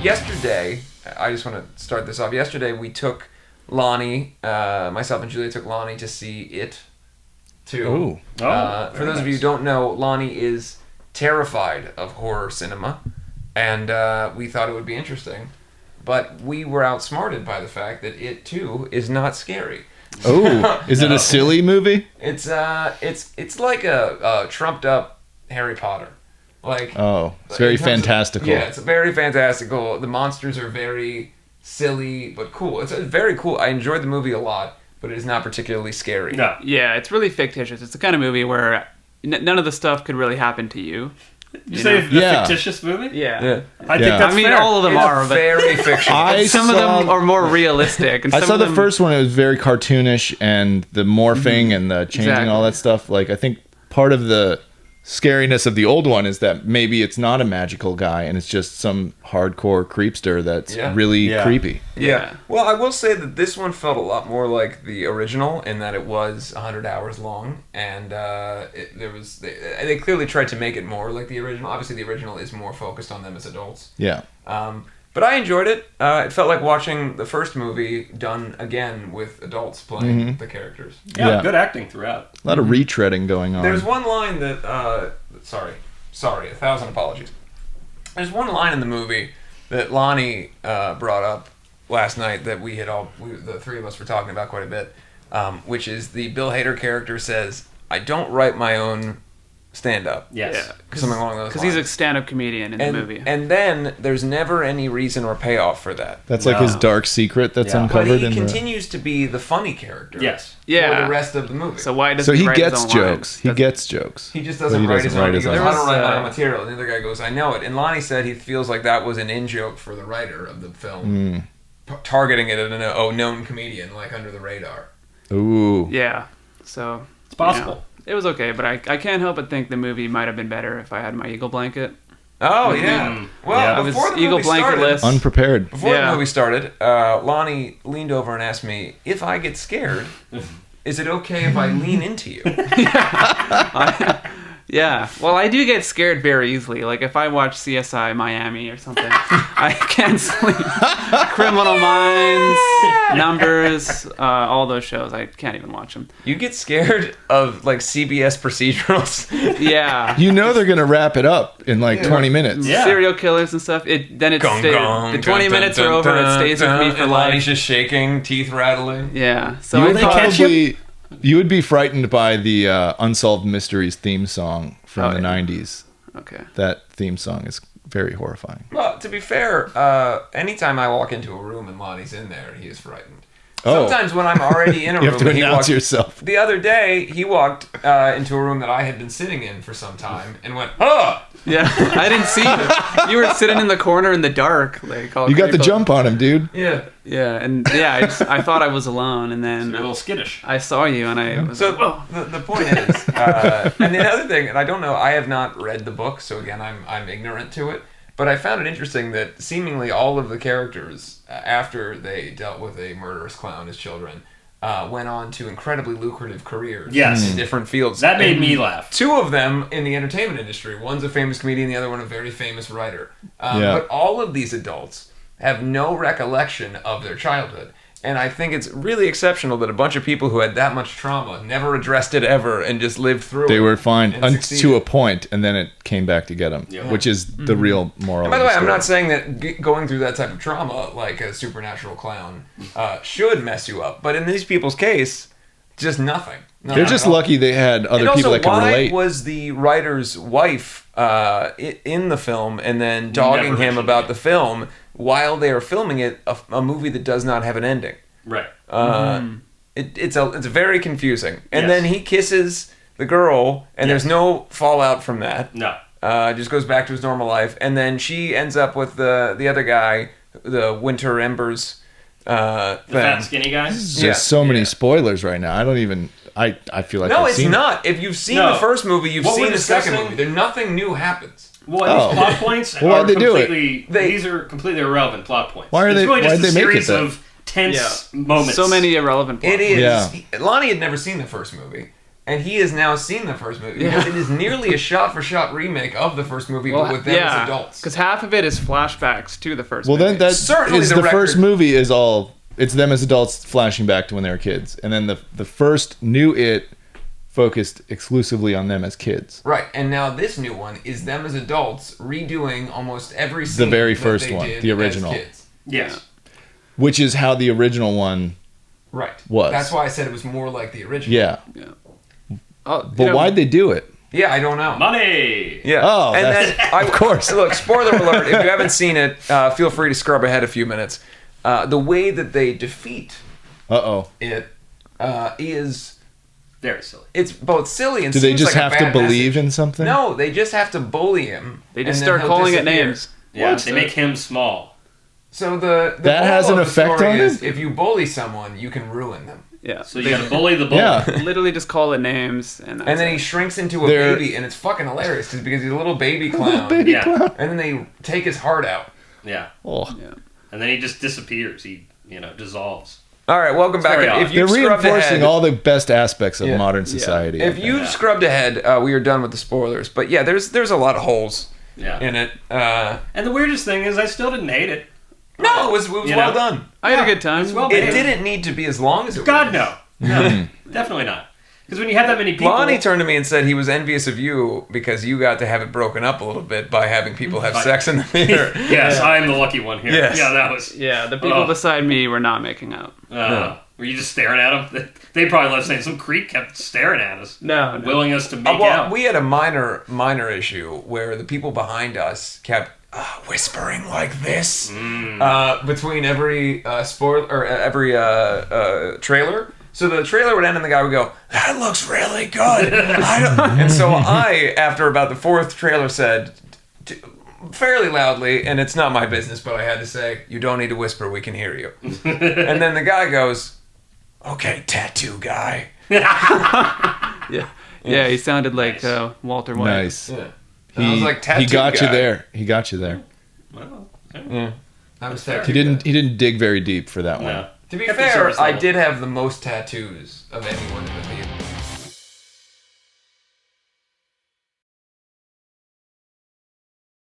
yesterday, I just want to start this off. Yesterday, we took Lonny, myself and Julia took Lonny to see It 2. For those of you who don't know, Lonny is terrified of horror cinema, and we thought it would be interesting. But we were outsmarted by the fact that It 2 is not scary. Oh, is it a silly movie? It's like a trumped up Harry Potter. It's very fantastical. It's very fantastical. The monsters are very silly but cool. It's very cool. I enjoyed the movie a lot, but it is not particularly scary. No. Yeah, it's really fictitious. It's the kind of movie where none of the stuff could really happen to you. You say a fictitious movie? Yeah. I think that's fair. All of them are very fictional. Some of them are more realistic. And I saw the first one. It was very cartoonish, and the morphing and the changing, all that stuff. I think part of the scariness of the old one is that maybe it's not a magical guy, and it's just some hardcore creepster that's really creepy. Yeah. Well, I will say that this one felt a lot more like the original in that it was 100 hours long, and they clearly tried to make it more like the original. Obviously, the original is more focused on them as adults. Yeah. But I enjoyed it. It felt like watching the first movie done again with adults playing the characters. Yeah, good acting throughout. A lot of retreading going on. There's one line that... sorry, 1,000 apologies. There's one line in the movie that Lonny brought up last night that the three of us were talking about quite a bit, which is the Bill Hader character says, "I don't write my own stand-up." Yes. Something along those lines. Because he's a stand-up comedian in the movie. And then there's never any reason or payoff for that. That's like his dark secret that's uncovered. But he continues to be the funny character. Yes. For the rest of the movie. So why does he write gets his own jokes? lines? He gets jokes. He just doesn't write his own. He goes, own. I don't write my own material. And the other guy goes, I know it. And Lonny said he feels like that was an in-joke for the writer of the film. Targeting it at a known comedian, like under the radar. Ooh. Yeah. So... It's possible. It was okay, but I can't help but think the movie might have been better if I had my Eagle blanket. Oh, yeah. Well, before the movie started... Unprepared. Before the movie started, Lonny leaned over and asked me, if I get scared, is it okay if I lean into you? Yeah. Well, I do get scared very easily. Like, if I watch CSI Miami or something, I can't sleep. Criminal Minds, Numbers, all those shows, I can't even watch them. You get scared of, like, CBS procedurals? Yeah. You know they're going to wrap it up in, 20 minutes. Yeah. Serial killers and stuff. The 20 minutes are over, it stays with me for and life. Lonny's just shaking, teeth rattling. Yeah. So You would be frightened by the Unsolved Mysteries theme song from the 90s. Okay. That theme song is very horrifying. Well, to be fair, anytime I walk into a room and Lonny's in there, he is frightened. Oh. Sometimes when I'm already in a room... You have to announce yourself. The other day, he walked into a room that I had been sitting in for some time and went, "Oh!" Yeah, I didn't see you. You were sitting in the corner in the dark. You got the jump on him, dude. Yeah. Yeah, and I thought I was alone, and then... You're a little skittish. I saw you, and I was So like, whoa. the point is, and the other thing, and I don't know, I have not read the book, so again, I'm ignorant to it, but I found it interesting that seemingly all of the characters, after they dealt with a murderous clown as children, went on to incredibly lucrative careers in different fields. That made me laugh. Two of them in the entertainment industry. One's a famous comedian, the other one a very famous writer. But all of these adults have no recollection of their childhood. And I think it's really exceptional that a bunch of people who had that much trauma never addressed it ever and just lived through it. They were fine to a point, and then it came back to get them, which is the real moral And by the of way, the I'm story. not saying that going through that type of trauma, like a supernatural clown, should mess you up. But in these people's case, just nothing. They're just lucky they had other people that can relate. Why was the writer's wife in the film and then dogging him about the film while they are filming it, a movie that does not have an ending? Right. It's very confusing. And then he kisses the girl, and there's no fallout from that. No. Just goes back to his normal life, and then she ends up with the other guy, the Winter Embers. The fat skinny guy. This is just so many spoilers right now. I don't even. I feel like it's not. If you've seen the first movie, you've seen the second movie. There nothing new happens. Well, these plot points why'd are they do completely. These are completely irrelevant plot points. Why are they? Really Why'd just they a make it series then? of tense moments. So many irrelevant plot It is. Yeah. Lonny had never seen the first movie. And he has now seen the first movie because it is nearly a shot-for-shot remake of the first movie, but with them as adults. Because half of it is flashbacks to the first movie. movie. Well, then certainly the first movie is all... It's them as adults flashing back to when they were kids. And then the first new It focused exclusively on them as kids. Right. And now this new one is them as adults redoing almost every scene. The very first one. The original. Yes. Which is how the original one was. That's why I said it was more like the original. Yeah. Oh, but why'd they do it? Yeah, I don't know. Money! Yeah. Oh, and then of course. Look, spoiler alert, if you haven't seen it, feel free to scrub ahead a few minutes. The way that they defeat it is... Very silly. It's both silly and do they just like have to believe in something? No, they just have to bully him. They just start calling it names. Yeah, they make him small. So the that has an effect on is him? if you bully someone, you can ruin them. Yeah. So you gotta bully the bully. Yeah. Literally just call it names. And then he shrinks into a baby, and it's fucking hilarious because he's a little baby clown. Clown. And then they take his heart out. Yeah. Oh. Yeah. And then he just disappears. He, dissolves. All right, welcome back. If They're reinforcing all the best aspects of modern society. If you've scrubbed ahead, we are done with the spoilers. But yeah, there's a lot of holes in it. And the weirdest thing is I still didn't hate it. No, it was well done. I had a good time. It didn't need to be as long as it was. God, no. No, definitely not. Because when you have that many people... Lonnie turned to me and said he was envious of you because you got to have it broken up a little bit by having people have sex in the theater. Yes, I am the lucky one here. Yes. Yeah, that was... Yeah, the people beside me were not making out. Were you just staring at them? They probably left saying some creep kept staring at us. No. Willing us to make out. We had a minor issue where the people behind us kept whispering like this between every spoiler or every trailer. So the trailer would end and the guy would go, "That looks really good." And so I, after about the fourth trailer, said fairly loudly, and it's not my business, but I had to say, "You don't need to whisper, we can hear you." And then the guy goes, "Okay, tattoo guy." Yeah, he sounded like Walter White. Nice. Yeah. I was like, tattoo he got guy. you there. He got you there. Well, Yeah. I was tattoo He didn't dig very deep for that one. To be Kept the fair, surface I level. did have the most tattoos of anyone in the theater.